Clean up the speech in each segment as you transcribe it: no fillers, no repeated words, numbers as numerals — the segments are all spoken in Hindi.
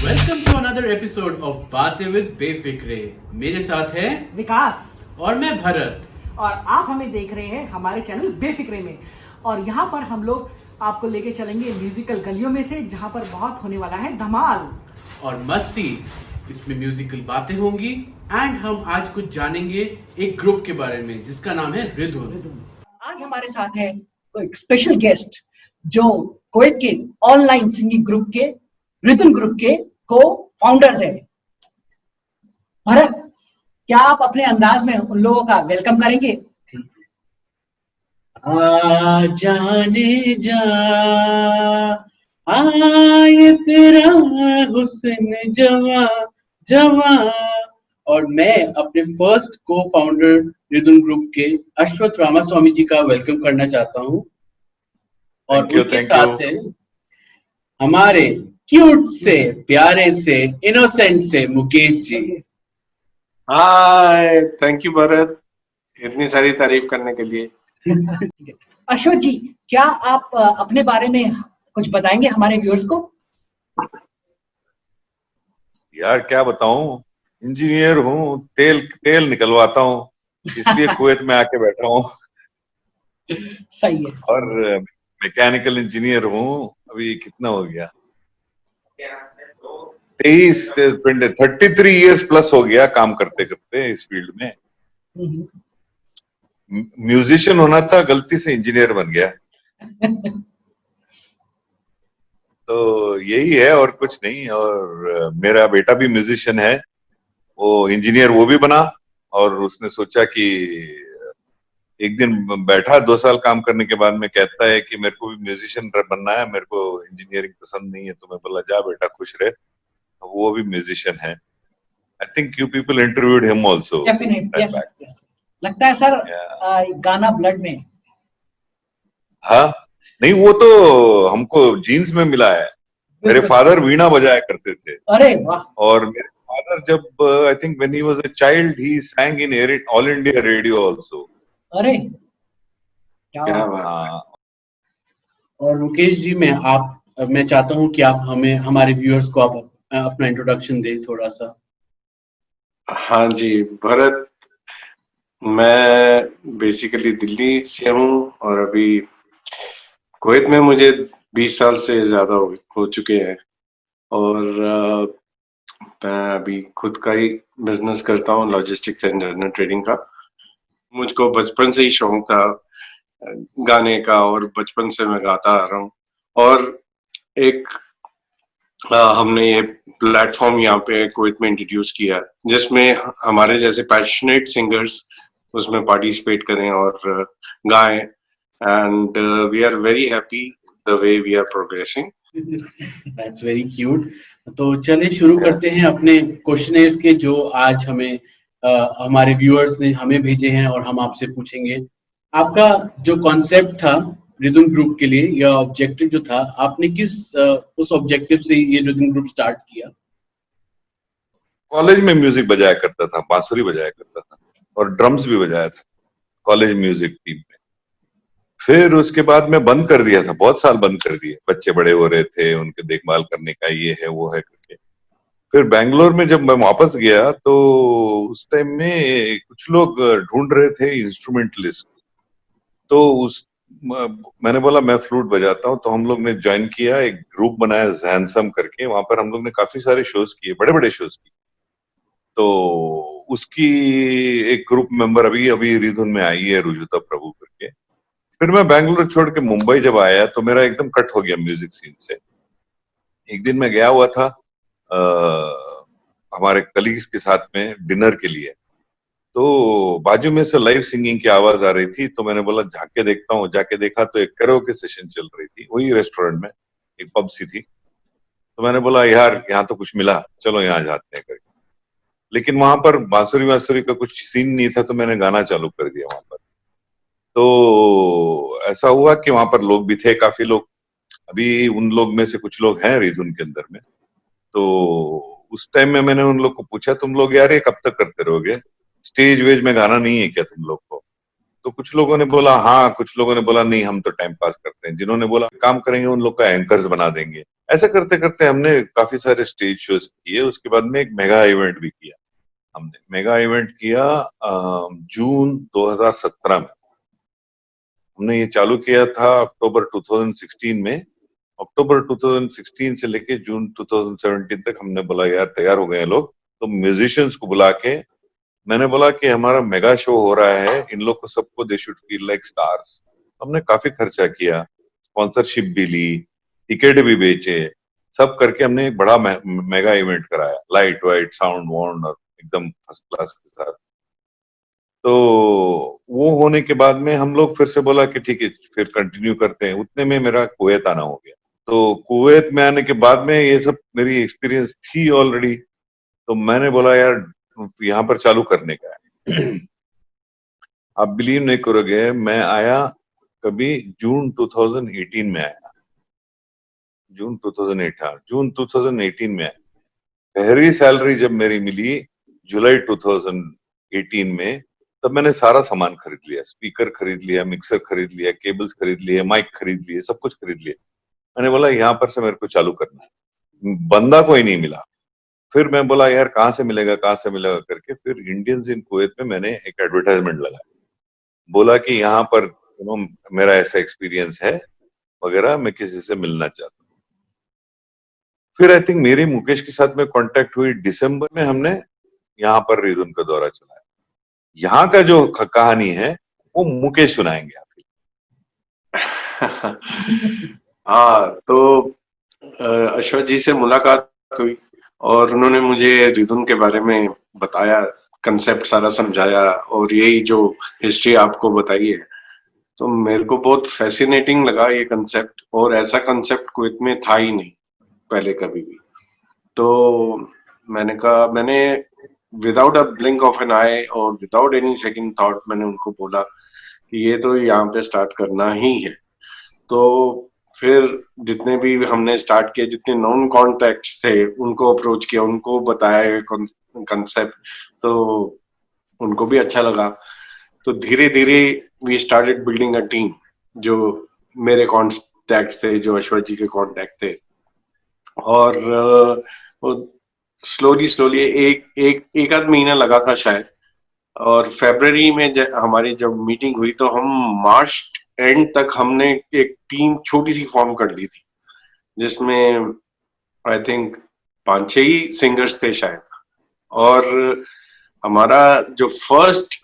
Welcome to another episode of बातें विद बेफिक्रे। मेरे साथ है विकास और मैं भरत। और आप हमें देख रहे हैं हमारे चैनल बेफिक्रे में। और यहाँ पर हम लोग आपको लेके चलेंगे म्यूजिकल गलियों में से, जहाँ पर बहुत होने वाला है धमाल और मस्ती। इसमें म्यूजिकल बातें होंगी एंड हम आज कुछ जानेंगे एक ग्रुप के बारे में जिसका नाम है रिधुन। आज हमारे साथ है एक स्पेशल गेस्ट जो कोएट के ऑनलाइन सिंगिंग ग्रुप के रिधुन ग्रुप के को फाउंडर्स है। भरत, क्या आप अपने अंदाज में उन लोगों का वेलकम करेंगे? आ जाने जा आए तेरा हुस्न जवा जवा। और मैं अपने फर्स्ट को फाउंडर रिधुन ग्रुप के अश्वथ रामास्वामी जी का वेलकम करना चाहता हूँ। और उनके साथ है हमारे क्यूट से, प्यारे से, इनोसेंट से मुकेश जी। हाय, थैंक यू भरत, इतनी सारी तारीफ करने के लिए। अशोक जी, क्या आप अपने बारे में कुछ बताएंगे हमारे व्यूअर्स को? यार क्या बताऊं, इंजीनियर हूँ, तेल निकलवाता हूँ, इसलिए कुवैत में आके बैठा हूँ। सही है। और मैकेनिकल इंजीनियर हूँ। अभी कितना हो गया, 33 इयर्स प्लस हो गया काम करते करते इस फील्ड में। म्यूजिशियन होना था, गलती से इंजीनियर बन गया। तो यही है और कुछ नहीं। और मेरा बेटा भी म्यूजिशियन है, वो इंजीनियर वो भी बना। और उसने सोचा कि एक दिन बैठा 2 साल काम करने के बाद में कहता है कि मेरे को भी म्यूजिशियन बनना है, मेरे को इंजीनियरिंग पसंद नहीं है। तो मैं बोला जा बेटा खुश रहे। वो भी म्यूजिशियन है। I think you people interviewed him also. लगता है सर गाना ब्लड में। हाँ, नहीं वो तो हमको जीन्स में मिला है। मेरे फादर वीणा बजाया करते थे। अरे वाह। और मेरे फादर जब I think when he was a child he sang in all India radio also. अरे क्या बात है। हाँ। और मुकेश जी, मैं चाहता हूँ कि आप हमें, हमारे व्यूअर्स को आप अपना इंट्रोडक्शन दें थोड़ा सा। हाँ जी भरत, मैं बेसिकली दिल्ली से हूँ और अभी कुवैत में मुझे 20 साल से ज्यादा हो चुके हैं। और मैं अभी खुद का ही बिजनेस करता हूँ, लॉजिस्टिक्स एंड जनरल ट्रेडिंग का। मुझको बचपन से ही शौक था गाने का और बचपन से मैं गाता आ रहा हूँ। और एक हमने ये प्लेटफॉर्म यहाँ पे कुवैत में इंट्रोड्यूस किया जिसमें हमारे जैसे पैशनेट सिंगर्स उसमें पार्टिसिपेट करें और गाएं। And we are very happy the way we are progressing. That's very cute. तो चलिए शुरू करते हैं अपने क्वेश्चनेयर्स के, जो आज हमें हमारे व्यूअर्स ने हमें भेजे हैं और हम आपसे पूछेंगे। आपका जो कॉन्सेप्ट था रिधुन ग्रुप के लिए, या ऑब्जेक्टिव जो था, आपने किस उस ऑब्जेक्टिव से ये रिधुन ग्रुप स्टार्ट किया? कॉलेज में म्यूजिक बजाया करता था, बांसुरी बजाया करता था और ड्रम्स भी बजाया था कॉलेज म्यूजिक टीम में। फिर उसके बाद मैं बंद कर दिया था, बहुत साल बंद कर दिए। बच्चे बड़े हो रहे थे, उनके देखभाल करने का ये है वो है करके। फिर बैंगलोर में जब मैं वापस गया तो उस टाइम में कुछ लोग ढूंढ रहे थे इंस्ट्रूमेंटलिस्ट। तो मैंने बोला मैं फ्लूट बजाता हूँ। तो हम लोग ने ज्वाइन किया, एक ग्रुप बनाया जैनसम करके। वहां पर हम लोग ने काफी सारे शोज किए, बड़े बड़े शोज किए। तो उसकी एक ग्रुप मेंबर अभी रिधुन में आई है, रुजुता प्रभु करके। फिर मैं बैंगलोर छोड़ के मुंबई जब आया तो मेरा एकदम कट हो गया म्यूजिक सीन से। एक दिन मैं गया हुआ था हमारे कलीग्स के साथ में डिनर के लिए। तो बाजू में से लाइव सिंगिंग की आवाज आ रही थी। तो मैंने बोला झाके देखता हूँ। जाके देखा तो एक कैरोके सेशन चल रही थी, वही रेस्टोरेंट में, एक पब सी थी। तो मैंने बोला यार यहाँ तो कुछ मिला, चलो यहाँ जाते हैं करके। लेकिन वहां पर बांसुरी वांसुरी का कुछ सीन नहीं था, तो मैंने गाना चालू कर दिया वहां पर। तो ऐसा हुआ कि वहां पर लोग भी थे, काफी लोग। अभी उन लोग में से कुछ लोग हैं रिधुन के अंदर में। तो उस टाइम में मैंने उन लोग को पूछा, तुम लोग यार ये कब तक करते रहोगे? स्टेज वेज में गाना नहीं है क्या तुम लोग को? तो कुछ लोगों ने बोला हाँ, कुछ लोगों ने बोला नहीं, हम तो टाइम पास करते हैं। जिन्होंने बोला काम करेंगे उन लोग का एंकर्स बना देंगे। ऐसा करते करते हमने काफी सारे स्टेज शोज किए। उसके बाद में एक मेगा इवेंट भी किया। हमने मेगा इवेंट किया जून 2017 में। हमने ये चालू किया था अक्टूबर 2016 में। अक्टूबर 2016 से लेके जून 2017 तक हमने बोला यार तैयार हो गए लोग, तो म्यूजिशियंस को बुला के मैंने बोला कि हमारा मेगा शो हो रहा है, इन लोग को सबको they should feel like stars. हमने काफी खर्चा किया, स्पॉन्सरशिप भी ली, टिकट भी बेचे, सब करके हमने एक बड़ा मेगा इवेंट कराया, लाइट वाइट साउंड वाउंड और एकदम फर्स्ट क्लास के साथ। तो वो होने के बाद में हम लोग फिर से बोला कि ठीक है फिर कंटिन्यू करते हैं। उतने में मेरा कुवैत आना हो गया। तो कुवैत में आने के बाद में ये सब मेरी एक्सपीरियंस थी ऑलरेडी, तो मैंने बोला यार यहाँ पर चालू करने का है। आप बिलीव नहीं करोगे, मैं आया कभी जून 2018 में आया। जून 2018 में आया। पहली सैलरी जब मेरी मिली जुलाई 2018 में, तब मैंने सारा सामान खरीद लिया, स्पीकर खरीद लिया, मिक्सर खरीद लिया, केबल्स खरीद लिए, माइक खरीद लिए, सब कुछ खरीद लिया। मैंने बोला यहाँ पर से मेरे को चालू करना है। बंदा कोई नहीं मिला। फिर मैं बोला यार कहाँ से मिलेगा करके फिर इंडियंस इन कुवैत में मैंने एक एडवर्टाइजमेंट लगाया, बोला कि यहाँ पर मेरा ऐसा एक्सपीरियंस है वगैरह, मैं किसी से मिलना चाहता हूँ। फिर आई थिंक मेरी मुकेश के साथ में कांटेक्ट हुई दिसंबर में। हमने यहाँ पर रिदुन का दौरा चलाया। यहाँ का जो कहानी है वो मुकेश सुनाएंगे आपको। हाँ, तो अश्वथ जी से मुलाकात हुई और उन्होंने मुझे रिदुन के बारे में बताया, कंसेप्ट सारा समझाया और यही जो हिस्ट्री आपको बताई है, तो मेरे को बहुत फैसिनेटिंग लगा ये कंसेप्ट। और ऐसा कंसेप्ट कुवैत में था ही नहीं पहले कभी भी। तो मैंने कहा, मैंने without a blink of an eye और विदाउट एनी सेकंड थॉट मैंने उनको बोला कि ये तो यहाँ पे स्टार्ट करना ही है। तो फिर जितने भी हमने स्टार्ट किए, जितने नॉन कॉन्टैक्ट्स थे उनको अप्रोच किया, उनको बताया कंसेप्ट, तो उनको भी अच्छा लगा। तो धीरे धीरे we started building a team. जो मेरे कॉन्टैक्ट थे, जो अश्वथ जी के कॉन्टैक्ट थे, और स्लोली एक आध महीना लगा था शायद। और फरवरी में हमारी जब मीटिंग हुई तो हम मार्च एंड तक हमने एक टीम छोटी सी फॉर्म कर ली थी, जिसमें आई थिंक 5-6 ही सिंगर्स थे शायद। और हमारा जो फर्स्ट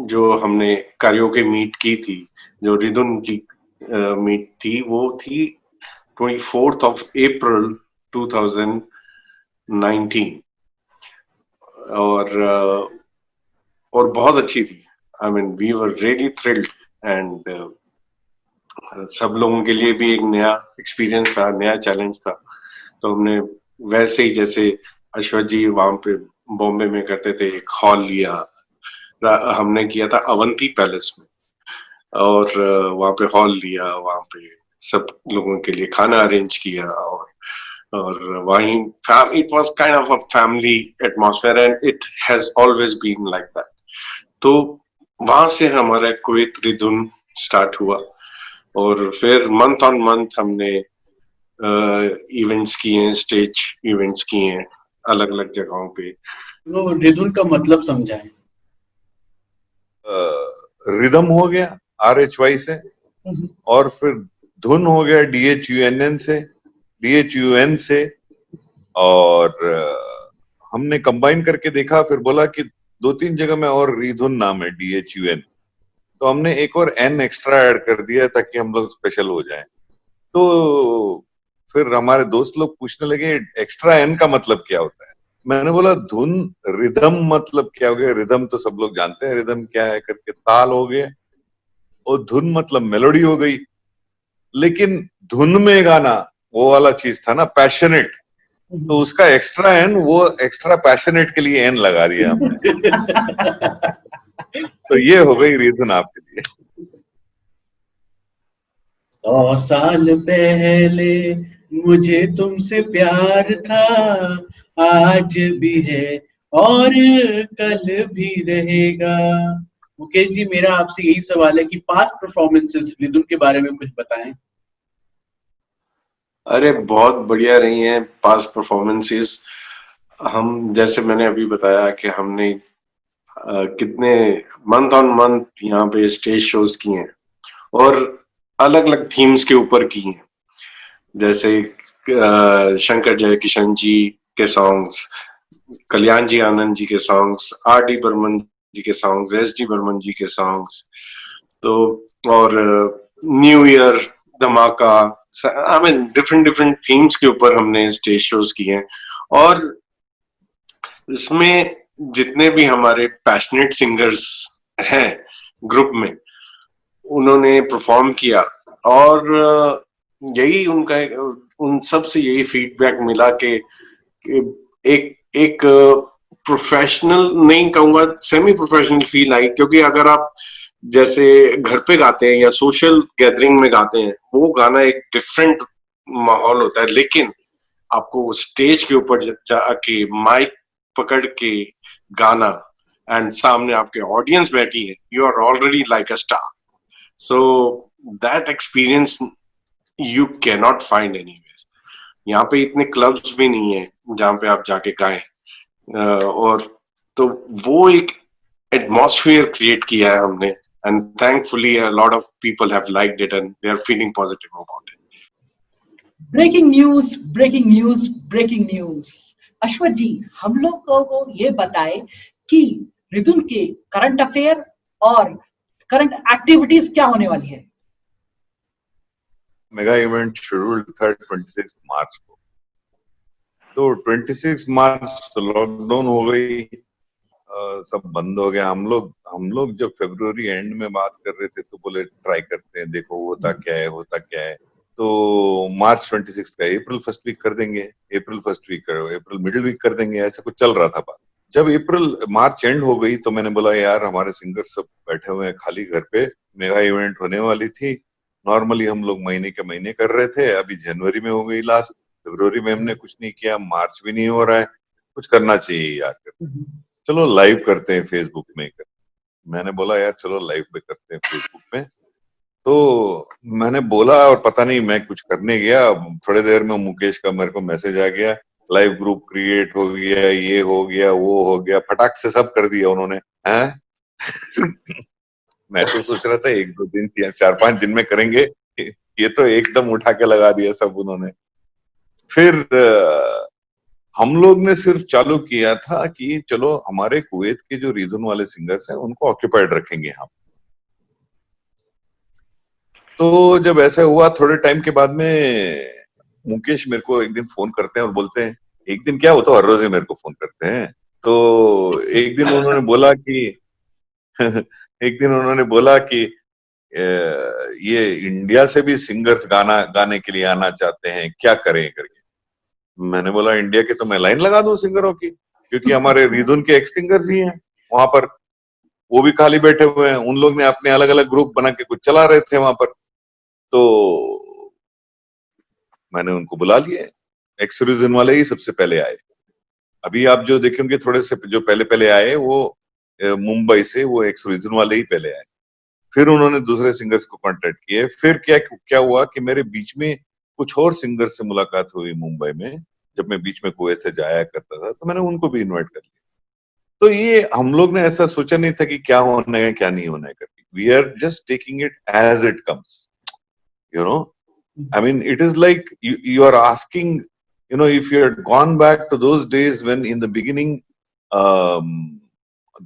जो हमने कारियोके मीट की थी, जो रिदुन की मीट थी, वो थी 24th of April 2019। और बहुत अच्छी थी। I mean we were really thrilled. And सब लोगों के लिए भी एक नया एक्सपीरियंस था, नया चैलेंज था। तो हमने वैसे ही जैसे अश्वथ जी वहां पे बॉम्बे में करते थे, एक हॉल लिया, हमने किया था अवंती पैलेस में। और वहां पे हॉल लिया, वहां पे सब लोगों के लिए खाना अरेंज किया। और वहीं it was kind of a family atmosphere and it has always been like that. तो वहां से हमारा कुवैत रिदुन स्टार्ट हुआ और फिर मंथ ऑन मंथ हमने इवेंट्स किए, स्टेज इवेंट्स किए अलग अलग जगहों पे। वो रिदुन का मतलब समझाएं। रिदम हो गया RHY से, और फिर धुन हो गया DHUN से। और हमने कंबाइन करके देखा, फिर बोला कि 2-3 जगह में और रिधुन नाम है DHUN, तो हमने एक और N एक्स्ट्रा ऐड कर दिया ताकि हम लोग स्पेशल हो जाएं। तो फिर हमारे दोस्त लोग पूछने लगे एक्स्ट्रा N का मतलब क्या होता है। मैंने बोला धुन, रिदम मतलब क्या हो गया, रिदम तो सब लोग जानते हैं, रिदम क्या है करके, ताल हो गया, और धुन मतलब मेलोडी हो गई। लेकिन धुन में गाना वो वाला चीज था ना, पैशनेट, तो उसका एक्स्ट्रा N, वो एक्स्ट्रा पैशनेट के लिए N लगा दिया हमने। तो ये हो गई रिधुन आपके लिए। 100 साल पहले मुझे तुमसे प्यार था, आज भी है और कल भी रहेगा। मुकेश जी, मेरा आपसे यही सवाल है कि पास्ट परफॉर्मेंसेस रिदम के बारे में कुछ बताएं। अरे बहुत बढ़िया रही हैं पास्ट परफॉर्मेंसेस। हम जैसे मैंने अभी बताया कि हमने कितने मंथ ऑन मंथ यहाँ पे स्टेज शोज किए हैं और अलग अलग थीम्स के ऊपर की हैं, जैसे शंकर जयकिशन जी के सॉन्ग्स, कल्याण जी आनंद जी के सॉन्ग्स, आर डी बर्मन जी के सॉन्ग्स, एस डी बर्मन जी के सॉन्ग्स, तो और न्यू ईयर, धमाका, I mean different different themes के ऊपर हमने स्टेज शोज किए हैं। और इसमें जितने भी हमारे पैशनेट सिंगर्स हैं ग्रुप में, उन्होंने परफॉर्म किया और यही उनका उन सब से यही फीडबैक मिला कि एक एक प्रोफेशनल नहीं कहूंगा, सेमी प्रोफेशनल फील आई, क्योंकि अगर आप जैसे घर पे गाते हैं या सोशल गैदरिंग में गाते हैं, वो गाना एक डिफरेंट माहौल होता है, लेकिन आपको स्टेज के ऊपर जाके माइक पकड़ के गाना एंड सामने आपके ऑडियंस बैठी है, you are already like a star. So that experience you can not find anywhere. यहाँ पे इतने क्लब्स भी नहीं है जहाँ पे आप जाके गाएं, और तो वो एक एटमॉस्फेयर क्रिएट किया है हमने, and thankfully a lot of people have liked it and they are feeling positive about it. Breaking news, breaking news, breaking news. Ashwath ji, हम लोग को ये बताए कि रिदम के करंट अफेयर और करंट एक्टिविटीज क्या होने वाली है। मेगा इवेंट शेड्यूल्ड था 26 मार्च को, तो 26 मार्च तो लॉकडाउन हो गई, सब बंद हो गया। हम लोग जब फरवरी एंड में बात कर रहे थे तो बोले ट्राई करते हैं, देखो होता क्या है। तो मार्च 26 का अप्रैल फर्स्ट वीक कर देंगे, अप्रैल फर्स्ट वीक कर, अप्रैल मिडिल वीक कर देंगे, ऐसा कुछ चल रहा था बात। जब मार्च एंड हो गई तो मैंने बोला यार हमारे सिंगर सब बैठे हुए हैं खाली घर पे, मेगा इवेंट होने वाली थी। नॉर्मली हम लोग महीने के महीने कर रहे थे, अभी जनवरी में हो गई लास्ट, फरवरी में हमने कुछ नहीं किया, मार्च भी नहीं हो रहा है, कुछ करना चाहिए यार, चलो लाइव करते हैं फेसबुक में। मैंने बोला यार चलो लाइव पे करते हैं फेसबुक में। तो मैंने बोला और पता नहीं मैं कुछ करने गया, थोड़ी देर में मुकेश का मेरे को मैसेज आ गया, लाइव ग्रुप क्रिएट हो गया, ये हो गया, वो हो गया, फटाक से सब कर दिया उन्होंने, हैं? मैं तो सोच रहा था 1-2 दिन, 4-5 दिन में करेंगे, ये तो एकदम उठा के लगा दिया सब उन्होंने। फिर हम लोग ने सिर्फ चालू किया था कि चलो हमारे कुवैत के जो रीजन वाले सिंगर्स हैं उनको ऑक्यूपाइड रखेंगे हम। तो जब ऐसा हुआ, थोड़े टाइम के बाद में मुकेश मेरे को एक दिन फोन करते हैं और बोलते हैं, एक दिन क्या, वो तो हर रोज ही मेरे को फोन करते हैं। तो एक दिन उन्होंने बोला कि एक दिन उन्होंने बोला कि ये इंडिया से भी सिंगर्स गाने के लिए आना चाहते हैं, क्या करें करके। मैंने बोला इंडिया के तो मैं लाइन लगा दूं सिंगरों की, क्योंकि हमारे रीजन के एक्स सिंगर्स ही हैं वहां पर, वो भी खाली बैठे हुए हैं, उन लोग ने अपने अलग अलग ग्रुप बना के कुछ चला रहे थे वहां पर। तो मैंने उनको बुला लिए, एक्स रीजन वाले ही सबसे पहले आए। अभी आप जो देखेंगे थोड़े से जो पहले पहले आए वो मुंबई से, वो एक्स रीजन वाले ही पहले आए। फिर उन्होंने दूसरे सिंगर्स को कांटेक्ट किए। फिर क्या हुआ कि मेरे बीच में कुछ और सिंगर से मुलाकात हुई मुंबई में, जब मैं बीच में कुवैत से जाया करता था, तो मैंने उनको भी इनवाइट कर लिया। तो ये हम लोग ने ऐसा सोचा नहीं था कि क्या होना है क्या नहीं होना है करके, we are just taking it as it comes, you know. I mean, it is like you are asking, you know, if you had gone back to those days when in the beginning,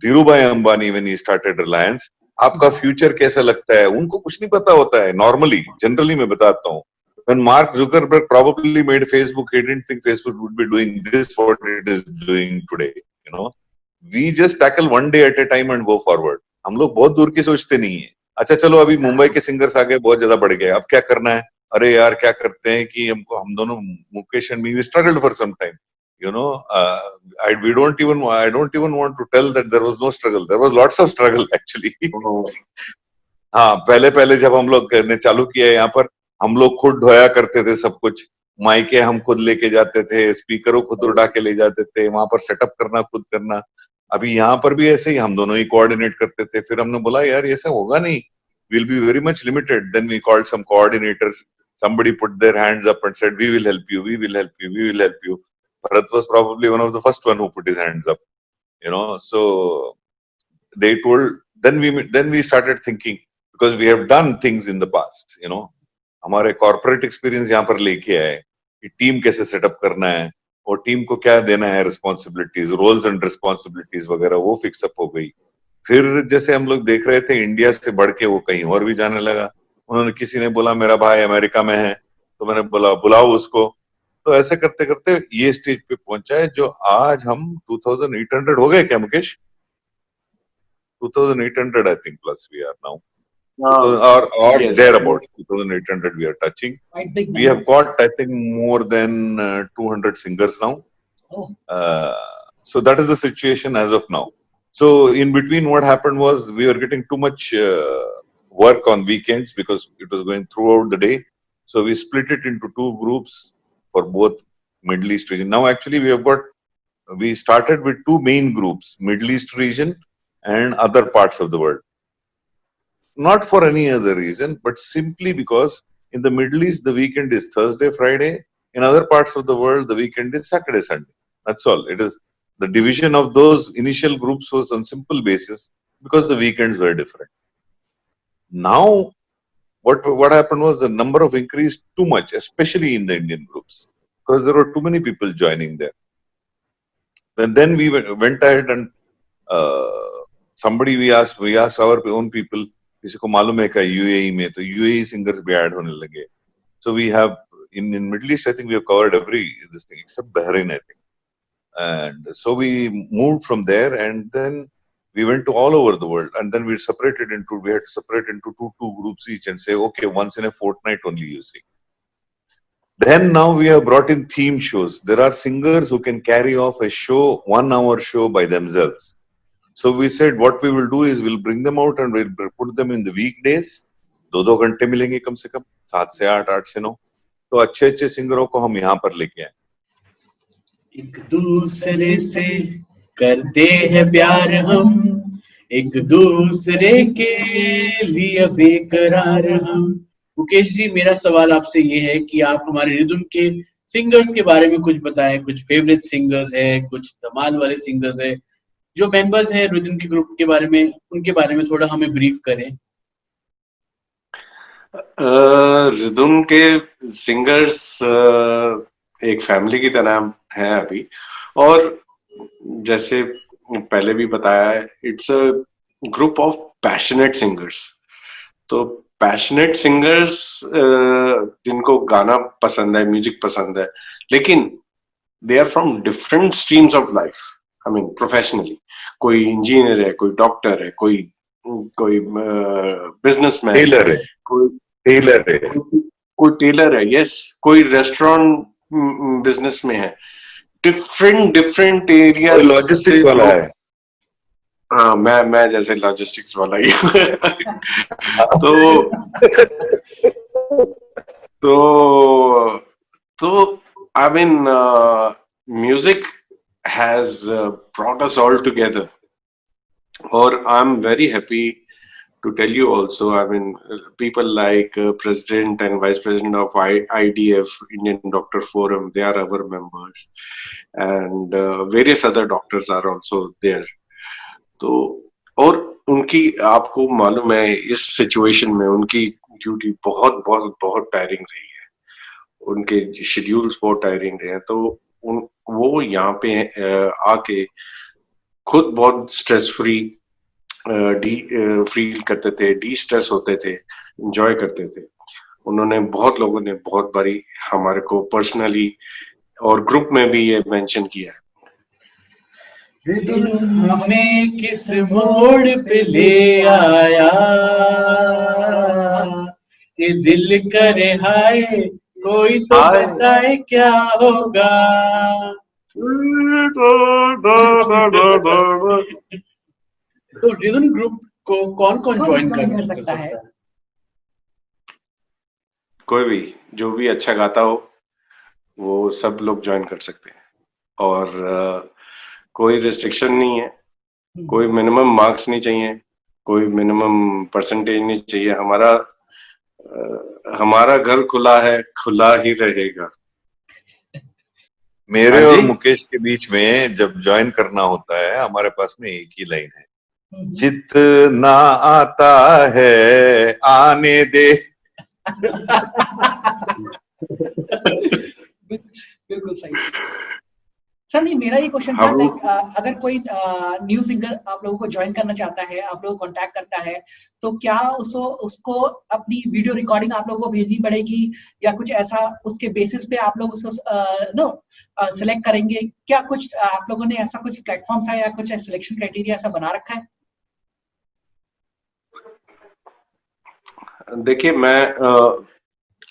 Dhirubhai Ambani when he started Reliance, आपका फ्यूचर कैसा लगता है, उनको कुछ नहीं पता होता है नॉर्मली, जनरली मैं बताता हूँ। When Mark Zuckerberg probably made Facebook, he didn't think Facebook would be doing this what it is doing today, you know. We just tackle one day at a time and go forward. हम लोग बहुत दूर की सोचते नहीं है। अच्छा चलो अभी मुंबई के सिंगर्स आ गए, बहुत ज्यादा बढ़ गए, अब क्या करना है, अरे यार क्या करते हैं कि हम दोनों, Mukesh and me, we struggled for some time, you know. I don't even want to tell that there was no struggle, there was lots of struggle actually. हाँ, पहले जब हम लोग ने चालू किया यहाँ पर, हम लोग खुद ढोया करते थे सब कुछ, माइके हम खुद लेके जाते थे, स्पीकरों खुद उड़ा के ले जाते थे, वहां पर सेटअप करना खुद करना। अभी यहाँ पर भी ऐसे ही हम दोनों ही कोऑर्डिनेट करते थे, फिर हमने बोला यार ऐसा होगा नहीं, we'll be very much limited. Then we called some coordinators. Somebody put their hands up and said, we will help you, we will help you, we will help you. Bharat was probably one of the first one who put his hands up, so they told, then we started thinking, because we have done things in the past, हमारे corporate experience यहाँ पर लेके आए कि टीम कैसे सेटअप करना है और टीम को क्या देना है, रिस्पॉन्सिबिलिटीज, रोल्स एंड रिस्पॉन्सिबिलिटीज वगैरह वो फिक्सअप हो गई। फिर जैसे हम लोग देख रहे थे इंडिया से बढ़ के वो कहीं और भी जाने लगा। उन्होंने, किसी ने बोला मेरा भाई अमेरिका में है, तो मैंने बोला बुलाओ उसको। तो ऐसे करते करते ये स्टेज पे पहुंचा है जो आज हम 2800 हो गए क्या Mukesh? 2800 I think plus we are now. Or yes. thereabouts, 2800 we are touching. Quite big We have got I think more than 200 singers now. Oh. So that is the situation as of now. So in between what happened was we were getting too much work on weekends because it was going throughout the day. So we split it into two groups for both Middle East region. Now actually we started with two main groups, Middle East region and other parts of the world. Not for any other reason, but simply because in the Middle East, the weekend is Thursday, Friday. In other parts of the world, the weekend is Saturday, Sunday. That's all. It is the division of those initial groups was on simple basis because the weekends were different. Now, what happened was the number of increased too much, especially in the Indian groups, because there were too many people joining there. And then we went ahead and we asked our own people, किसी को मालूम है क्या UAE में, तो UAE singers भी add होने लगे. So we have in Middle East, I think we have covered this thing except Bahrain, I think. And so we moved from there, and then we went to all over the world, and then we had to separate into two groups each and say, okay, once in a fortnight only you sing. Then now we have brought in theme shows. There are singers who can carry off a show, 1 hour show by themselves. So we said what we will do is we'll bring them out and we'll put them in the weekdays. 2-2 घंटे मिलेंगे कम से कम, 7 से 8, 8 से 9. तो अच्छे सिंगरों को हम यहाँ पर लेके आए. एक दूसरे से करते हैं प्यार हम, एक दूसरे के लिए बेकरार हम. मुकेश जी, मेरा सवाल आपसे ये है कि आप हमारे रिदम के सिंगर्स के बारे में कुछ बताएं. कुछ फेवरेट सिंगर्स है, कुछ धमाल वाले सिंगर्स है, जो मेंबर्स हैं रिदम के ग्रुप के बारे में, उनके बारे में थोड़ा हमें ब्रीफ करें. रिदम के सिंगर्स एक फैमिली की तरह है अभी, और जैसे पहले भी बताया है, it's a group of passionate singers. तो पैशनेट सिंगर्स जिनको गाना पसंद है, म्यूजिक पसंद है, लेकिन they are from different streams of life. I mean professionally, कोई इंजीनियर है, कोई डॉक्टर है, कोई बिजनेसमैन, टेलर है, कोई टेलर है, यस, कोई रेस्टोरेंट बिजनेस में है. Different area. लॉजिस्टिक्स वाला है. हाँ, मैं जैसे लॉजिस्टिक्स वाला ही. तो I mean music has brought us all together, or I'm very happy to tell you also, I mean, people like President and Vice President of IDF, Indian Doctor Forum, they are our members, and various other doctors are also there. तो और उनकी, आपको मालूम है, इस सिचुएशन में उनकी ड्यूटी बहुत बहुत बहुत टायरिंग रही है, उनके शेड्यूल्स बहुत टायरिंग रहे हैं. तो वो यहाँ पे आके खुद बहुत स्ट्रेस फ्री फील करते थे, डी स्ट्रेस होते थे, एंजॉय करते थे. उन्होंने, बहुत लोगों ने बहुत बारी हमारे को पर्सनली और ग्रुप में भी ये मेंशन किया है. हमें किस मोड़ पे ले आया, ये दिल करे हाय, कोई तो बताए क्या होगा. तो रिदम ग्रुप को कौन कौन ज्वाइन कर सकता है? कोई भी, जो भी अच्छा गाता हो वो सब लोग ज्वाइन कर सकते हैं, और कोई रिस्ट्रिक्शन नहीं है. कोई मिनिमम मार्क्स नहीं चाहिए, कोई मिनिमम परसेंटेज नहीं चाहिए। हमारा घर खुला है, खुला ही रहेगा। मेरे हाँ और जी। मुकेश के बीच में जब ज्वाइन करना होता है, हमारे पास में एक ही लाइन है, जितना आता है आने दे। बिल्कुल सही। सर नहीं, मेरा ये क्वेश्चन था, हम लाइक अगर कोई न्यू सिंगर आप लोगों को ज्वाइन करना चाहता है, आप लोगों को कांटेक्ट करता है, तो क्या उसको अपनी वीडियो रिकॉर्डिंग आप लोगों को भेजनी पड़ेगी, या कुछ ऐसा उसके बेसिस पे आप लोग उसको सिलेक्ट करेंगे? क्या कुछ आप लोगों ने ऐसा कुछ प्लेटफॉर्म है या कुछ सिलेक्शन क्राइटेरिया ऐसा बना रखा है? देखिए,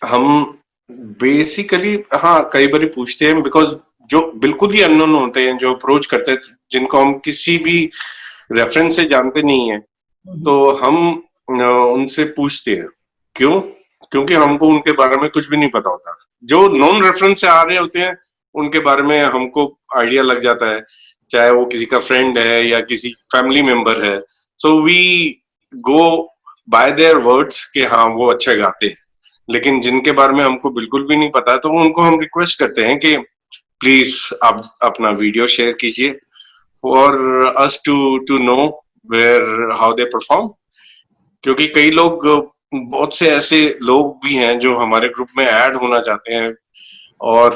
हम बेसिकली हाँ कई बार पूछते हैं, बिकॉज जो बिल्कुल ही अननोन होते हैं, जो अप्रोच करते हैं, जिनको हम किसी भी रेफरेंस से जानते नहीं है, तो हम उनसे पूछते हैं। क्यों? क्योंकि हमको उनके बारे में कुछ भी नहीं पता होता। जो नॉन रेफरेंस से आ रहे होते हैं उनके बारे में हमको आइडिया लग जाता है, चाहे वो किसी का फ्रेंड है या किसी फैमिली मेंबर है। So we go by their words कि हाँ वो अच्छे गाते हैं। लेकिन जिनके बारे में हमको बिल्कुल भी नहीं पता, तो उनको हम रिक्वेस्ट करते हैं कि प्लीज आप अपना वीडियो शेयर कीजिए for us to know where how they perform. क्योंकि कई लोग, बहुत से ऐसे लोग भी हैं जो हमारे ग्रुप में ऐड होना चाहते हैं, और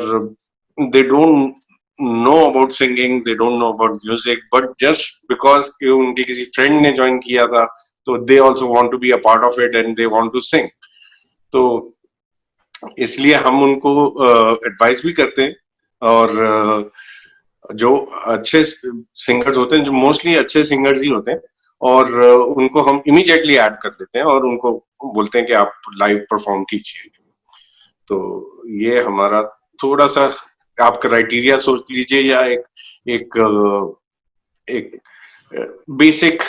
they don't know about singing, they don't know about music, but just because उनके किसी फ्रेंड ने ज्वाइन किया था, तो they also want to be a part of it and they want to sing. तो इसलिए हम उनको एडवाइस भी करते हैं। और जो अच्छे सिंगर्स होते हैं, जो मोस्टली अच्छे सिंगर्स ही होते हैं, और उनको हम इमीडिएटली ऐड कर देते हैं और उनको बोलते हैं कि आप लाइव परफॉर्म कीजिए। तो ये हमारा थोड़ा सा, आप क्राइटेरिया सोच लीजिए, या एक एक बेसिक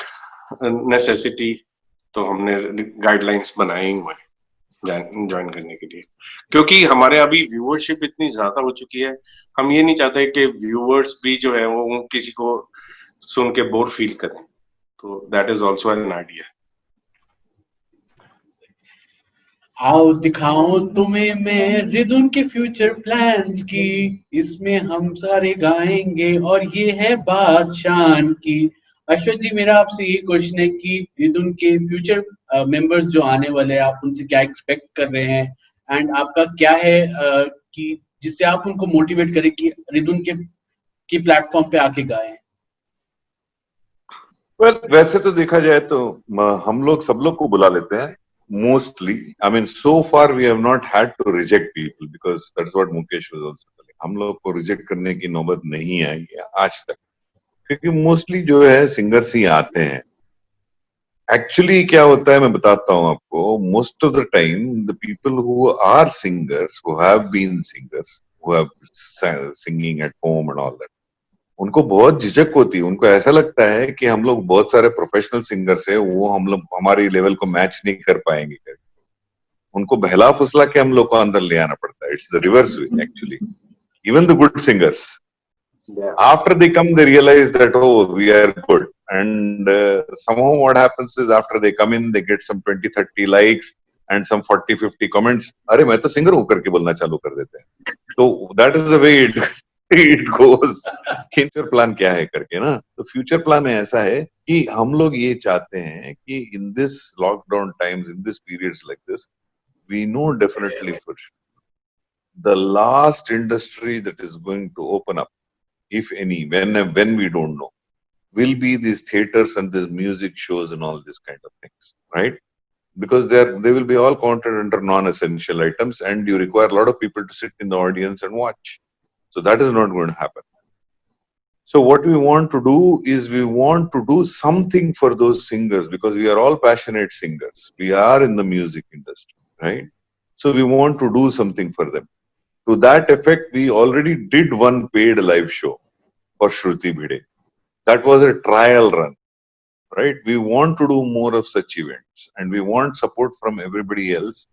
नेसेसिटी तो हमने गाइडलाइंस बनाए हुए हैं ज्वाइन करने के लिए। क्योंकि हमारे अभी व्यूअरशिप इतनी ज्यादा हो चुकी है, हम ये नहीं चाहते कि व्यूअर्स भी जो है वो किसी को सुन के बोर फील करें। तो that is also an idea. आओ दिखाऊं तुम्हें मैं रिदम के फ्यूचर प्लान्स की, इसमें हम सारे गाएंगे और ये है बात शान की। अश्वथ जी, मेरा आपसे ये क्वेश्चन है कि रिदम के फ्यूचर मेंबर्स जो आने वाले हैं, आप उनसे क्या एक्सपेक्ट कर रहे हैं, एंड आपका क्या है कि जिससे आप उनको मोटिवेट करें कि रिदम के प्लेटफॉर्म पे आके गाएं? well, वैसे तो देखा जाए तो हम लोग सब लोग को बुला लेते हैं mostly. I mean, so far we have not had to reject people because that's what Mukesh was also telling. हम लोग को रिजेक्ट करने की नौबत नहीं आई है आज तक, क्योंकि मोस्टली जो है सिंगर्स ही आते हैं। एक्चुअली क्या होता है मैं बताता हूँ आपको, most of the time the people who are singers, who have been singers, who have singing at home and all that, उनको बहुत झिझक होती है। उनको ऐसा लगता है कि हम लोग बहुत सारे प्रोफेशनल सिंगर्स हैं, वो हम लोग हमारी लेवल को मैच नहीं कर पाएंगे करके उनको बहला फुसला के हम लोग को अंदर ले आना पड़ता है। It's the reverse way actually. Even the good singers, after they come, they realize that, oh, we are good. And somehow what happens is after they come in, they get some 20-30 likes and some 40-50 comments. अरे मैं तो सिंगर हूँ करके बोलना चालू कर देते हैं। तो that is the way it goes. Future plan क्या है करके ना, तो फ्यूचर प्लान में ऐसा है कि हम लोग ये चाहते हैं कि in this lockdown times, in this periods like this, we know definitely for sure the last industry that is going to open up, if any, when we don't know, will be these theaters and these music shows and all these kind of things, right? Because they will be all counted under non-essential items, and you require a lot of people to sit in the audience and watch. So that is not going to happen. So what we want to do is we want to do something for those singers, because we are all passionate singers. We are in the music industry, right? So we want to do something for them. To that effect, we already did one paid live show for Shruti Bhide. That was a trial run, right? We want to do more of such events, and we want support from everybody else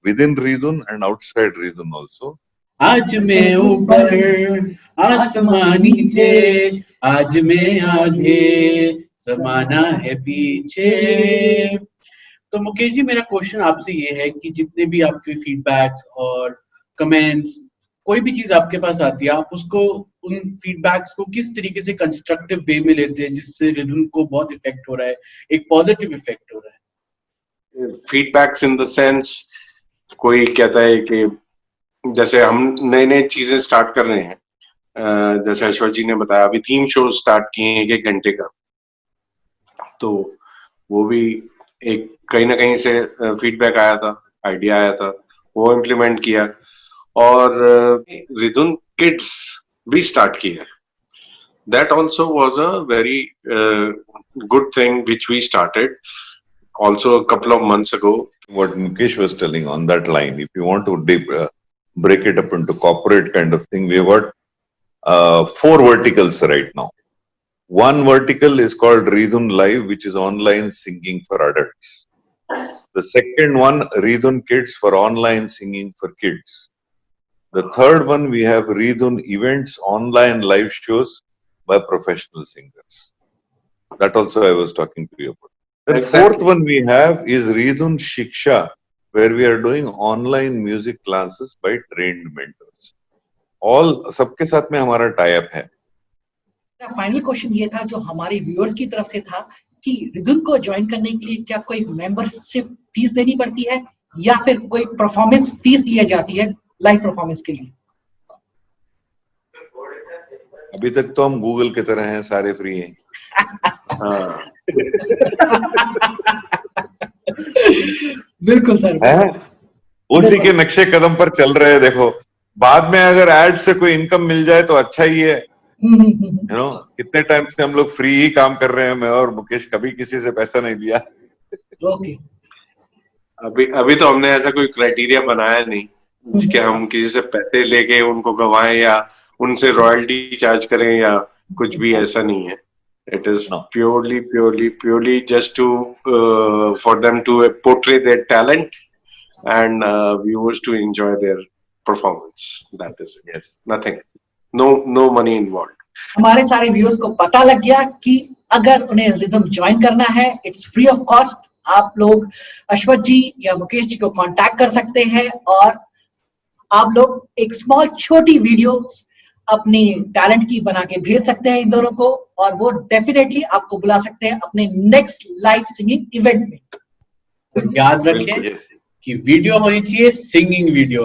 within Ridun and outside Ridun also. आज मैं ऊपर आसमां नीचे, आज मैं आगे जमाना है पीछे। तो मुकेश जी, मेरा क्वेश्चन आपसे ये है कि जितने भी आपके फीडबैक्स और कमेंट्स, कोई भी चीज आपके पास आती है, आप उसको, उन फीडबैक्स को किस तरीके से कंस्ट्रक्टिव वे में लेते हैं जिससे रिदम को बहुत इफेक्ट हो रहा है, एक पॉजिटिव इफेक्ट हो रहा है? फीडबैक्स इन द सेंस, कोई कहता है कि जैसे हम नई नई चीजें स्टार्ट कर रहे हैं, जैसे अश्वथ जी ने बताया अभी थीम शो स्टार्ट किए हैं 1 घंटे का, तो वो भी एक कहीं ना कहीं से फीडबैक आया था, आइडिया आया था, वो इम्प्लीमेंट किया। और रिदम किड्स भी स्टार्ट किया, that also was a very good thing which we started also a couple of months ago. What Mukesh was telling on that line, if you want to break it up into corporate kind of thing, we have got 4 verticals right now. One vertical is called Reethun Live, which is online singing for adults. The second one, Reethun Kids, for online singing for kids. The third one, we have Reethun Events, online live shows by professional singers. That also I was talking to you about. The fourth one we have is Reethun Shiksha, where we are doing online music classes by trained mentors. All सबके साथ में हमारा टाई अप है। फाइनल क्वेश्चन ये था जो हमारे व्यूअर्स की तरफ से था कि रिदम को ज्वाइन करने के लिए क्या कोई मेंबरशिप फीस देनी पड़ती है या फिर कोई परफॉर्मेंस फीस लिया जाती है लाइव परफॉर्मेंस के लिए? अभी तक तो हम गूगल की तरह हैं, सारे फ्री हैं। बिल्कुल सर, उसी के नक्शे कदम पर चल रहे हैं। देखो, बाद में अगर एड से कोई इनकम मिल जाए तो अच्छा ही है। यू नो, कितने टाइम से हम लोग फ्री ही काम कर रहे हैं, मैं और मुकेश कभी किसी से पैसा नहीं लिया। ओके, अभी तो हमने ऐसा कोई क्राइटेरिया बनाया नहीं कि हम किसी से पैसे लेके उनको गवाएं या उनसे रॉयल्टी चार्ज करें या कुछ भी, ऐसा नहीं है। It is purely just to for them to portray their talent and viewers to enjoy their performance. That is it. Yes. Nothing. No money involved. हमारे सारे व्यूअर्स को पता लग गया कि अगर उन्हें रिदम ज्वाइन करना है, इट्स फ्री ऑफ कॉस्ट। आप लोग अश्वथ जी या मुकेश जी को कांटेक्ट कर सकते हैं और आप लोग एक स्मॉल छोटी वीडियो अपनी टैलेंट की बना के भेज सकते हैं इन दोनों को, और वो डेफिनेटली आपको बुला सकते हैं अपने नेक्स्ट लाइव सिंगिंग इवेंट में। तो याद रखें कि वीडियो होनी चाहिए सिंगिंग वीडियो,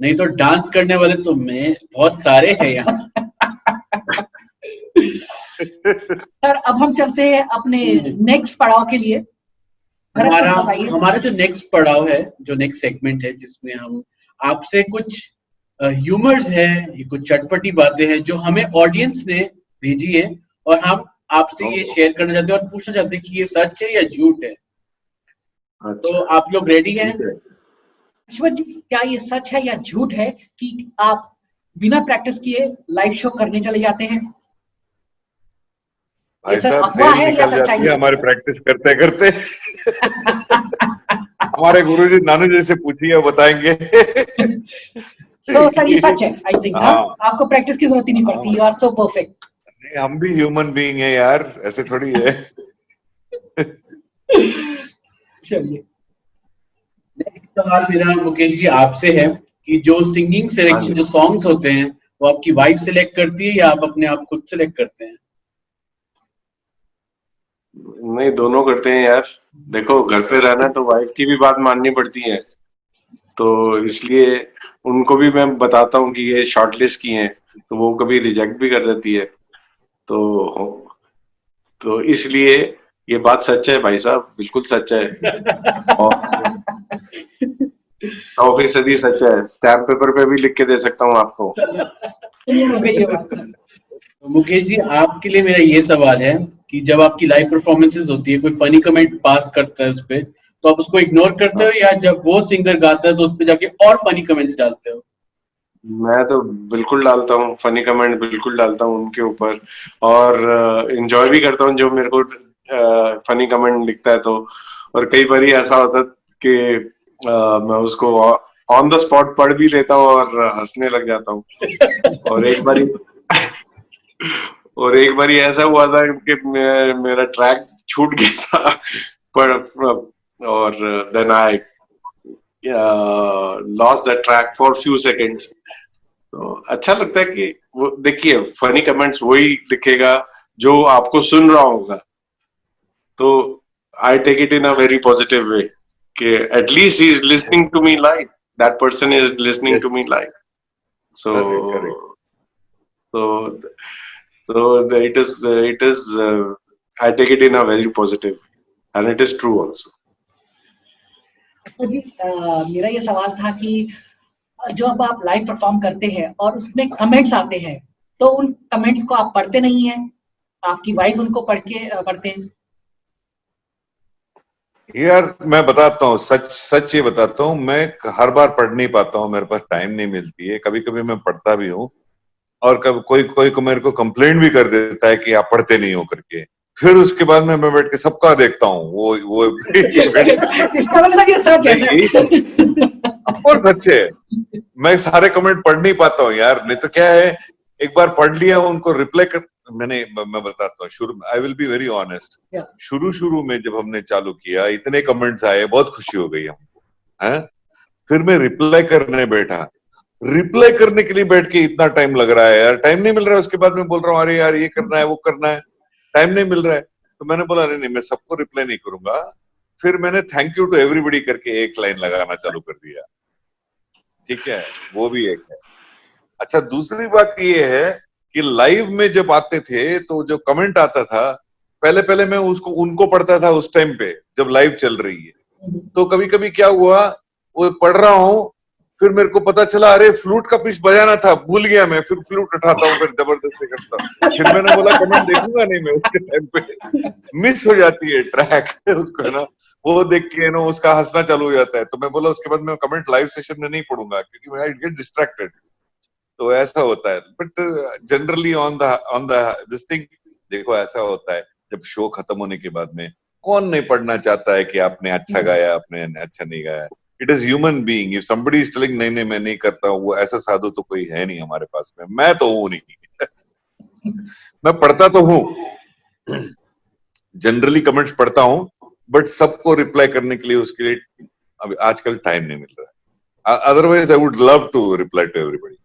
नहीं तो डांस करने वाले तो मैं बहुत सारे हैं यहाँ। सर, अब हम चलते हैं अपने नेक्स्ट पड़ाव के लिए। हमारा जो नेक्स्ट पड़ाव है, जो नेक्स्ट सेगमेंट है, जिसमें हम आपसे कुछ ह्यूमर्स है, कुछ चटपटी बातें हैं जो हमें ऑडियंस ने भेजी है और हम आपसे ये शेयर करना चाहते हैं और पूछना चाहते हैं कि ये सच है या झूठ है। तो आप लोग रेडी हैं? अश्वथ जी, क्या ये सच है या झूठ है कि आप बिना प्रैक्टिस किए लाइव शो करने चले जाते हैं? भाई साहब, तेल निकल जाती है हमारे प्रैक्टिस करते करते। हमारे गुरुजी नानू जी से पूछिए, बताएंगे। सर, ये सच है आई थिंक। आपको प्रैक्टिस की जरूरत ही नहीं पड़ती, यू आर सो परफेक्ट। नहीं, हम भी ह्यूमन बीइंग है यार, ऐसे थोड़ी है। चलिए, नेक्स्ट सवाल मेरा मुकेश जी आपसे है कि जो सिंगिंग सिलेक्शन, जो सॉन्ग्स होते हैं, वो आपकी वाइफ सिलेक्ट करती है या आप अपने आप खुद सिलेक्ट करते हैं? नहीं, दोनों करते हैं यार। देखो, घर पे रहना तो वाइफ की भी बात माननी पड़ती है, तो इसलिए उनको भी मैं बताता हूँ कि ये शॉर्टलिस्ट की हैं, तो वो कभी रिजेक्ट भी कर देती है। तो इसलिए ये बात सच है भाई साहब, बिल्कुल सच है और 100% सच है। स्टैम्प पेपर पे भी लिख के दे सकता हूँ आपको। तो मुकेश जी, आपके लिए मेरा ये सवाल है कि जब आपकी लाइव परफॉर्मेंसेस होती है, कोई फनी कमेंट पास करता है उस पे, तो आप उसको इग्नोर करते हो या जब वो सिंगर गाता है तो उस पे जाके और फनी कमेंट्स डालते हो? मैं तो बिल्कुल डालता हूँ, फनी कमेंट बिल्कुल डालता हूँ उनके ऊपर, और एंजॉय भी करता हूँ जो मेरे को फनी कमेंट लिखता है तो। और कई बार ऐसा होता है कि मैं उसको ऑन द स्पॉट पढ़ भी लेता हूँ और हंसने लग जाता हूँ। और और एक बार ऐसा हुआ था कि मेरा ट्रैक छूट गया था, पर और then I lost the track for few seconds. तो अच्छा लगता है कि वो देखिए फनी कमेंट्स वही लिखेगा जो आपको सुन रहा होगा, तो I take it in a very positive way कि at least he is listening to me live, that person is listening to me live, so it is I take it in a very positive and it is true also. तो जी मेरा ये सवाल था कि जब आप लाइव परफॉर्म करते हैं और उसमें कमेंट्स आते हैं, तो उन कमेंट्स को आप पढ़ते नहीं हैं, आपकी वाइफ उनको पढ़ते हैं? यार मैं बताता हूँ, सच ये बताता हूँ, मैं हर बार पढ़ नहीं पाता हूँ, मेरे पास टाइम नहीं मिलती है। कभी कभी मैं पढ़ता भी हूँ और कोई मेरे को कंप्लेंट भी कर देता है कि आप पढ़ते नहीं हो करके। फिर उसके बाद मैं बैठ के सबका देखता हूँ वो इसका मतलब ये सच है। और सच है, मैं सारे कमेंट पढ़ नहीं पाता हूँ यार। नहीं तो क्या है, एक बार पढ़ लिया उनको रिप्लाई कर, मैं बताता हूँ, शुरू I will be very honest, शुरू में जब हमने चालू किया इतने कमेंट्स आए, बहुत खुशी हो गई हमको, है? फिर मैं रिप्लाई करने बैठा, रिप्लाई करने के लिए बैठ के इतना टाइम लग रहा है यार, टाइम नहीं मिल रहा है। उसके बाद मैं बोल रहा हूँ अरे यार ये करना है वो करना है, टाइम नहीं मिल रहा है। तो मैंने बोला नहीं मैं सबको रिप्लाई नहीं करूंगा। फिर मैंने थैंक यू टू एवरीबडी करके एक लाइन लगाना चालू कर दिया, ठीक है, वो भी एक है। अच्छा, दूसरी बात ये है कि लाइव में जब आते थे तो जो कमेंट आता था, पहले मैं उनको पढ़ता था उस टाइम पे जब लाइव चल रही है। तो कभी कभी क्या हुआ, वो पढ़ रहा हूं, फिर मेरे को पता चला अरे फ्लूट का पीस बजाना था, भूल गया मैं, फिर फ्लूट उठाता हूँ, फिर जबरदस्ती करता हूँ। फिर मैंने बोला कमेंट देखूंगा नहीं मैं उसके टाइम पे, मिस हो जाती है ट्रैक उसको, है ना, वो देख के ना उसका हंसना चालू हो जाता है। तो मैं बोला उसके बाद मैं कमेंट लाइव सेशन में नहीं पढ़ूंगा क्योंकि आई गेट डिस्ट्रैक्टेड। तो ऐसा होता है, but generally on the this thing, देखो ऐसा होता है जब शो खत्म होने के बाद में कौन नहीं पढ़ना चाहता है कि आपने अच्छा गाया, आपने अच्छा नहीं गाया। It is human being, if somebody is telling नहीं मैं नहीं करता हूँ, वो ऐसा साधु तो कोई है नहीं हमारे पास में, मैं तो हूं नहीं मैं पढ़ता तो हूं, जनरली कमेंट्स पढ़ता हूं, बट सबको रिप्लाई करने के लिए उसके लिए अभी आजकल टाइम नहीं मिल रहा है। Otherwise I would love to reply to everybody.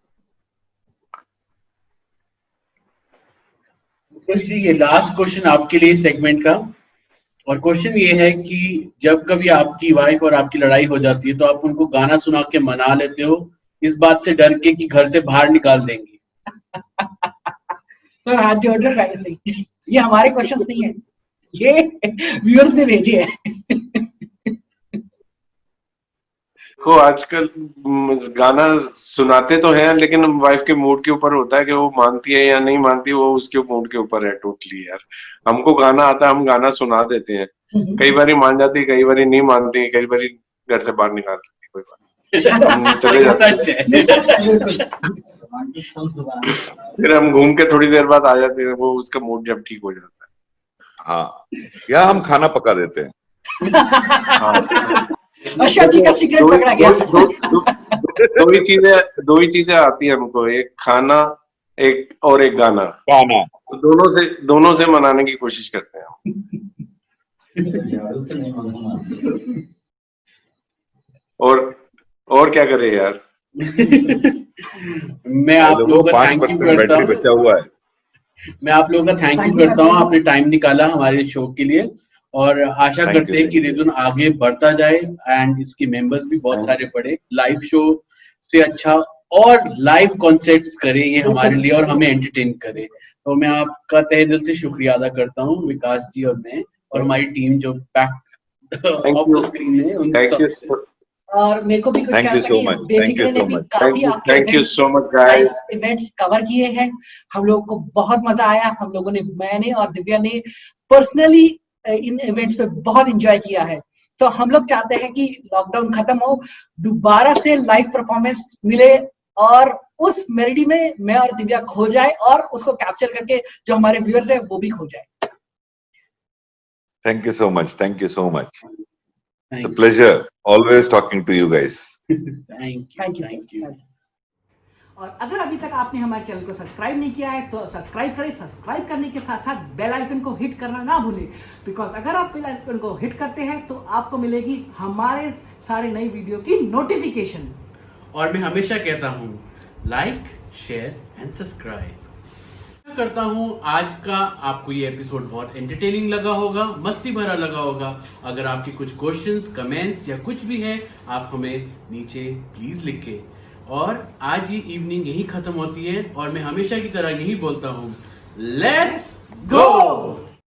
जी ये लास्ट क्वेश्चन आपके लिए सेगमेंट का, और क्वेश्चन ये है कि जब कभी आपकी वाइफ और आपकी लड़ाई हो जाती है तो आप उनको गाना सुना के मना लेते हो, इस बात से डर के कि घर से बाहर निकाल देंगी? सर हाथ जोड़ रहे पहले से ही, ये हमारे क्वेश्चंस नहीं है, ये व्यूअर्स ने भेजे हैं। को आजकल गाना सुनाते तो हैं, लेकिन वाइफ के मूड के ऊपर होता है कि वो मानती है या नहीं मानती, वो उसके मूड के ऊपर है टोटली। यार हमको गाना आता है, हम गाना सुना देते हैं, कई बारी मान जाती है, कई बारी नहीं मानती, कई बारी घर से बाहर निकाल देती, कोई बात हम चले जाते हैं, फिर हम घूम के थोड़ी देर बाद आ जाते हैं, वो उसका मूड जब ठीक हो जाता है। हाँ, या हम खाना पका देते हैं। हाँ। अशोक जी का सीक्रेट पकड़ा गया। दो ही चीजें आती है हमको, एक खाना एक गाना, तो दोनों से मनाने की कोशिश करते हैं हम। और क्या करें यार। मैं आप लोगों का थैंक यू करता हूँ, बचा हुआ है। मैं आप लोगों का थैंक यू करता हूँ, आपने टाइम निकाला हमारे शो के लिए, और आशा करते हैं कि रिदुन आगे बढ़ता जाए एंड इसके मेंबर्स भी बहुत सारे बढ़े, लाइव शो से अच्छा और लाइव कॉन्सर्ट्स करे ये हमारे लिए और हमें एंटरटेन करे। तो मैं आपका तहे दिल से शुक्रिया अदा करता हूँ, विकास जी और मैं और हमारी टीम जो बैक ऑफ द स्क्रीन है उन सब से। और मेरे को भी कुछ कहना कि बेसिकली ने भी काफी आपके इवेंट्स कवर किए हैं, हम लोगों को बहुत मजा आया, हम लोगों ने, मैंने और दिव्या ने पर्सनली इन इवेंट्स पे बहुत एंजॉय किया है। तो हम लोग चाहते हैं कि लॉकडाउन खत्म हो, दोबारा से लाइव परफॉर्मेंस मिले और उस मेलोडी में मैं और दिव्या खो जाए और उसको कैप्चर करके जो हमारे व्यूअर्स हैं वो भी खो जाए। Thank you so much, thank you so much, it's a pleasure always talking to you guys. Thank you. और अगर अभी तक आपने हमारे चैनल को सब्सक्राइब नहीं किया है तो सब्सक्राइब करें। सब्सक्राइब करने के साथ साथ बेल आइकन को हिट करना ना भूलें, बिकॉज अगर आप बेल आइकन को हिट करते हैं तो आपको मिलेगी हमारे सारे नई वीडियो की नोटिफिकेशन। और मैं हमेशा कहता हूँ लाइक, शेयर एंड सब्सक्राइब करता हूँ। आज का आपको ये एपिसोड बहुत एंटरटेनिंग लगा होगा, मस्ती भरा लगा होगा। अगर आपके कुछ क्वेश्चंस, कमेंट्स या कुछ भी है, आप हमें नीचे प्लीज लिखें। और आज ये इवनिंग यही खत्म होती है और मैं हमेशा की तरह यही बोलता हूँ, लेट्स गो।